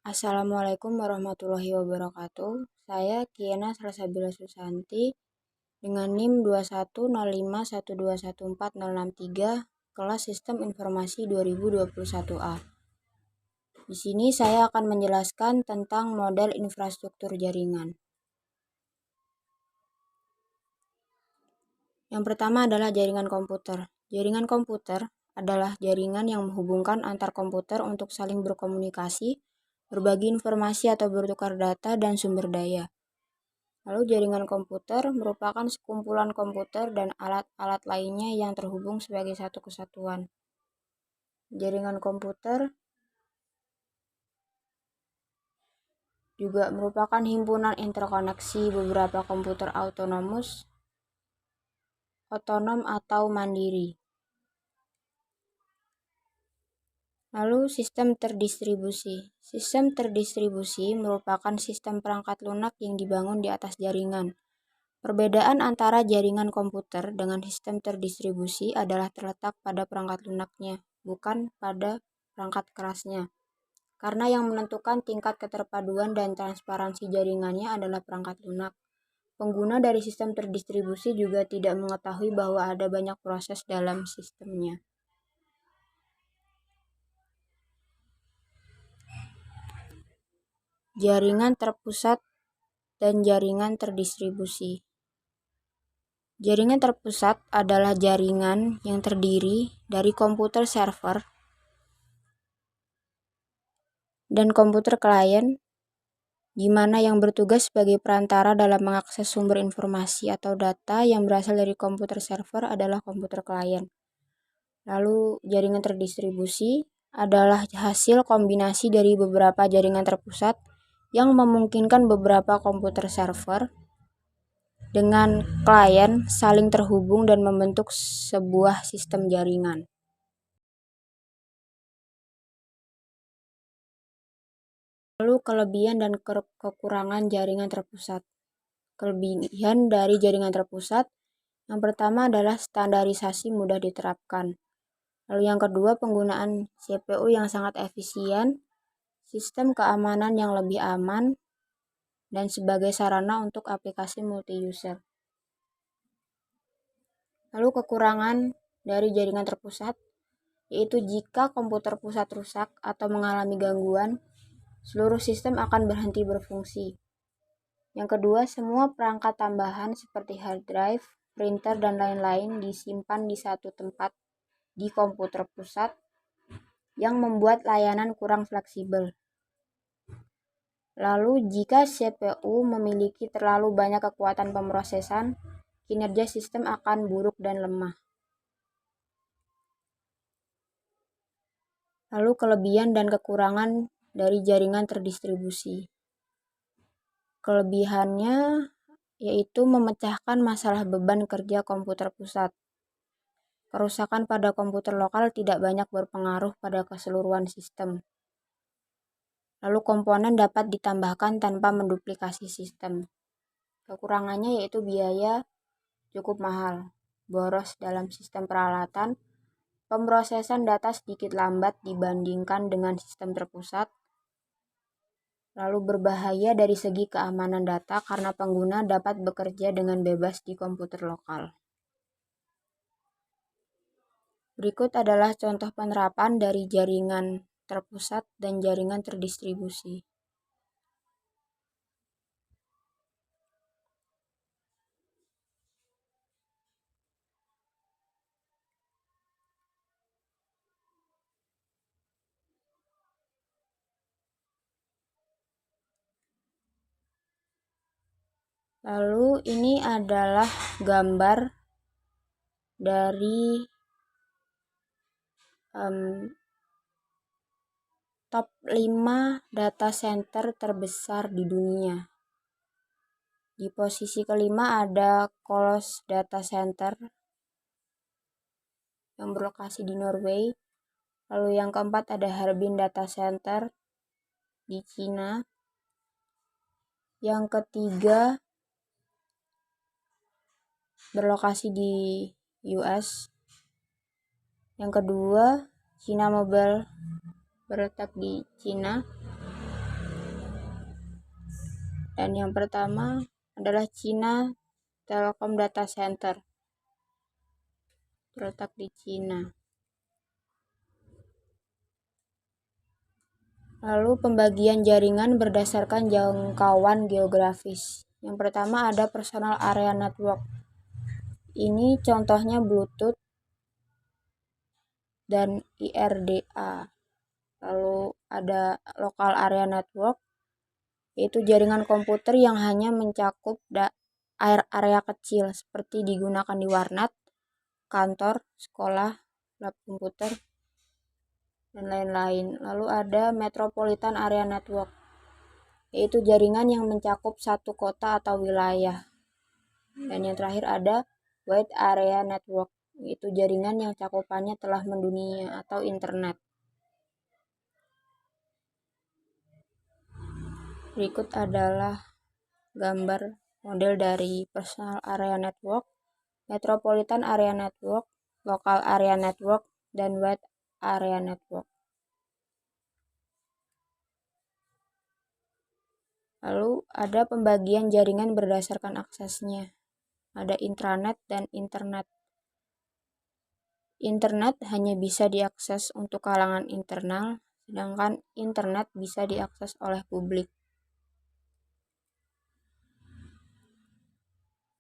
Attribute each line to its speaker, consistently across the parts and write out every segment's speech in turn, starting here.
Speaker 1: Assalamualaikum warahmatullahi wabarakatuh. Saya Kiana Salsabila Susanti dengan NIM 21051214063 kelas Sistem Informasi 2021A. Di sini saya akan menjelaskan tentang model infrastruktur jaringan. Yang pertama adalah jaringan komputer. Jaringan komputer adalah jaringan yang menghubungkan antar komputer untuk saling berkomunikasi, berbagi informasi atau bertukar data dan sumber daya. Lalu jaringan komputer merupakan sekumpulan komputer dan alat-alat lainnya yang terhubung sebagai satu kesatuan. Jaringan komputer juga merupakan himpunan interkoneksi beberapa komputer otonom atau mandiri. Lalu sistem terdistribusi. Sistem terdistribusi merupakan sistem perangkat lunak yang dibangun di atas jaringan. Perbedaan antara jaringan komputer dengan sistem terdistribusi adalah terletak pada perangkat lunaknya, bukan pada perangkat kerasnya. Karena yang menentukan tingkat keterpaduan dan transparansi jaringannya adalah perangkat lunak. Pengguna dari sistem terdistribusi juga tidak mengetahui bahwa ada banyak proses dalam sistemnya. Jaringan terpusat dan jaringan terdistribusi. Jaringan terpusat adalah jaringan yang terdiri dari komputer server dan komputer klien, di mana yang bertugas sebagai perantara dalam mengakses sumber informasi atau data yang berasal dari komputer server adalah komputer klien. Lalu jaringan terdistribusi adalah hasil kombinasi dari beberapa jaringan terpusat yang memungkinkan beberapa komputer server dengan klien saling terhubung dan membentuk sebuah sistem jaringan. Lalu kelebihan dan kekurangan jaringan terpusat. Kelebihan dari jaringan terpusat, yang pertama adalah standarisasi mudah diterapkan. Lalu yang kedua, penggunaan CPU yang sangat efisien, sistem keamanan yang lebih aman, dan sebagai sarana untuk aplikasi multi-user. Lalu kekurangan dari jaringan terpusat, yaitu jika komputer pusat rusak atau mengalami gangguan, seluruh sistem akan berhenti berfungsi. Yang kedua, semua perangkat tambahan seperti hard drive, printer, dan lain-lain disimpan di satu tempat di komputer pusat yang membuat layanan kurang fleksibel. Lalu, jika CPU memiliki terlalu banyak kekuatan pemrosesan, kinerja sistem akan buruk dan lemah. Lalu, kelebihan dan kekurangan dari jaringan terdistribusi. Kelebihannya yaitu memecahkan masalah beban kerja komputer pusat. Kerusakan pada komputer lokal tidak banyak berpengaruh pada keseluruhan sistem. Lalu komponen dapat ditambahkan tanpa menduplikasi sistem. Kekurangannya yaitu biaya cukup mahal, boros dalam sistem peralatan, pemrosesan data sedikit lambat dibandingkan dengan sistem terpusat, lalu berbahaya dari segi keamanan data karena pengguna dapat bekerja dengan bebas di komputer lokal. Berikut adalah contoh penerapan dari jaringan terpusat dan jaringan terdistribusi. Lalu ini adalah gambar dari top 5 data center terbesar di dunia. Di posisi kelima ada Kolos Data Center yang berlokasi di Norway. Lalu yang keempat ada Harbin Data Center di Cina. Yang ketiga berlokasi di US. Yang kedua, China Mobile berletak di Cina. Dan yang pertama adalah China Telecom Data Center, terletak di China. Lalu pembagian jaringan berdasarkan jangkauan geografis. Yang pertama ada Personal Area Network. Ini contohnya Bluetooth dan IRDA. Lalu ada Local Area Network, yaitu jaringan komputer yang hanya mencakup area kecil seperti digunakan di warnet, kantor, sekolah, lab komputer, dan lain-lain. Lalu ada Metropolitan Area Network, yaitu jaringan yang mencakup satu kota atau wilayah. Dan yang terakhir ada Wide Area Network, yaitu jaringan yang cakupannya telah mendunia atau internet. Berikut adalah gambar model dari Personal Area Network, Metropolitan Area Network, Local Area Network, dan Wide Area Network. Lalu ada pembagian jaringan berdasarkan aksesnya. Ada intranet dan internet. Internet hanya bisa diakses untuk kalangan internal, sedangkan internet bisa diakses oleh publik.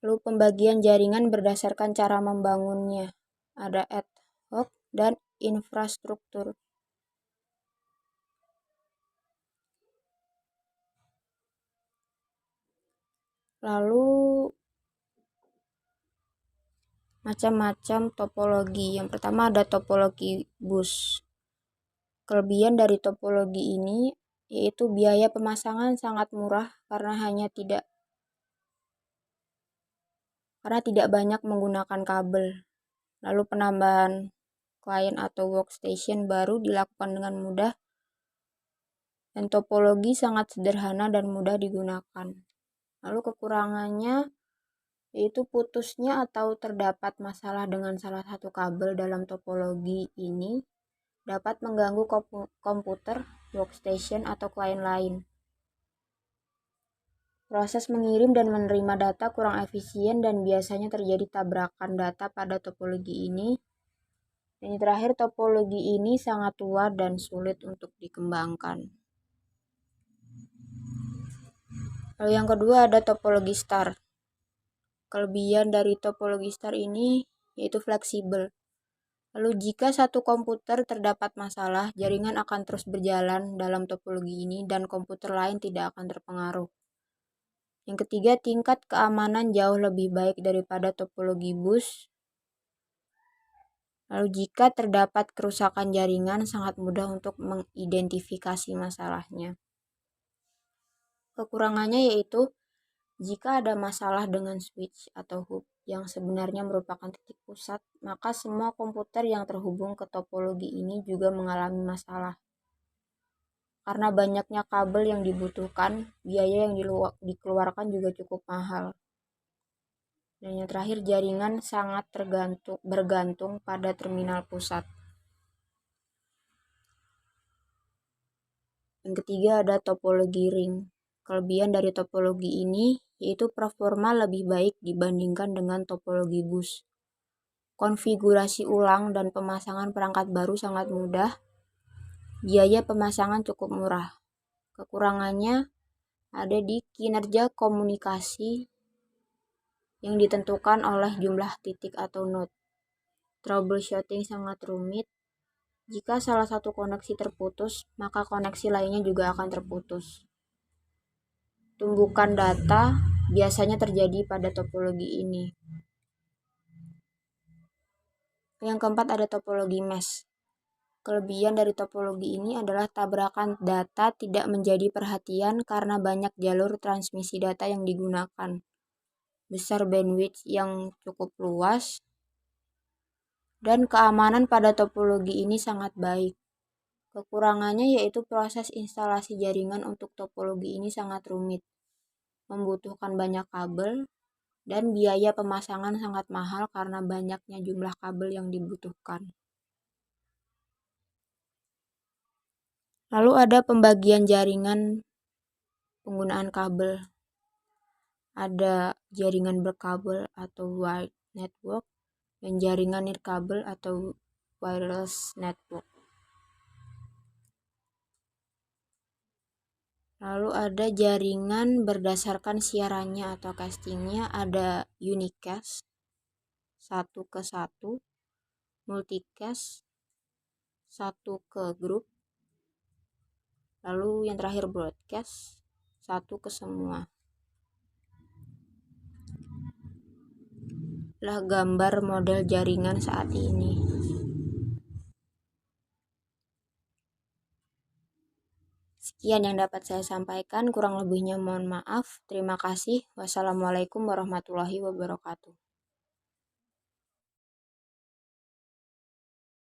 Speaker 1: Lalu pembagian jaringan berdasarkan cara membangunnya. Ada ad hoc dan infrastruktur. Lalu macam-macam topologi. Yang pertama ada topologi bus. Kelebihan dari topologi ini yaitu biaya pemasangan sangat murah karena tidak banyak menggunakan kabel. Lalu penambahan klien atau workstation baru dilakukan dengan mudah, dan topologi sangat sederhana dan mudah digunakan. Lalu kekurangannya yaitu putusnya atau terdapat masalah dengan salah satu kabel dalam topologi ini dapat mengganggu komputer, workstation, atau klien lain. Proses mengirim dan menerima data kurang efisien dan biasanya terjadi tabrakan data pada topologi ini. Dan yang terakhir, topologi ini sangat tua dan sulit untuk dikembangkan. Lalu yang kedua ada topologi star. Kelebihan dari topologi star ini yaitu fleksibel. Lalu jika satu komputer terdapat masalah, jaringan akan terus berjalan dalam topologi ini dan komputer lain tidak akan terpengaruh. Yang ketiga, tingkat keamanan jauh lebih baik daripada topologi bus. Lalu jika terdapat kerusakan jaringan, sangat mudah untuk mengidentifikasi masalahnya. Kekurangannya yaitu jika ada masalah dengan switch atau hub yang sebenarnya merupakan titik pusat, maka semua komputer yang terhubung ke topologi ini juga mengalami masalah. Karena banyaknya kabel yang dibutuhkan, biaya yang dikeluarkan juga cukup mahal. Dan yang terakhir, jaringan sangat bergantung pada terminal pusat. Yang ketiga ada topologi ring. Kelebihan dari topologi ini yaitu performa lebih baik dibandingkan dengan topologi bus. Konfigurasi ulang dan pemasangan perangkat baru sangat mudah. Biaya pemasangan cukup murah. Kekurangannya ada di kinerja komunikasi yang ditentukan oleh jumlah titik atau node. Troubleshooting sangat rumit. Jika salah satu koneksi terputus, maka koneksi lainnya juga akan terputus. Tumbukan data biasanya terjadi pada topologi ini. Yang keempat ada topologi mesh. Kelebihan dari topologi ini adalah tabrakan data tidak menjadi perhatian karena banyak jalur transmisi data yang digunakan, besar bandwidth yang cukup luas, dan keamanan pada topologi ini sangat baik. Kekurangannya yaitu proses instalasi jaringan untuk topologi ini sangat rumit, membutuhkan banyak kabel, dan biaya pemasangan sangat mahal karena banyaknya jumlah kabel yang dibutuhkan. Lalu ada pembagian jaringan penggunaan kabel. Ada jaringan berkabel atau wired network dan jaringan nirkabel atau wireless network. Lalu ada jaringan berdasarkan siarannya atau castingnya, ada unicast 1 ke 1, multicast 1 ke grup, lalu yang terakhir broadcast 1 ke semua. Lah gambar model jaringan saat ini. Sekian yang dapat saya sampaikan, kurang lebihnya mohon maaf. Terima kasih. Wassalamualaikum warahmatullahi wabarakatuh.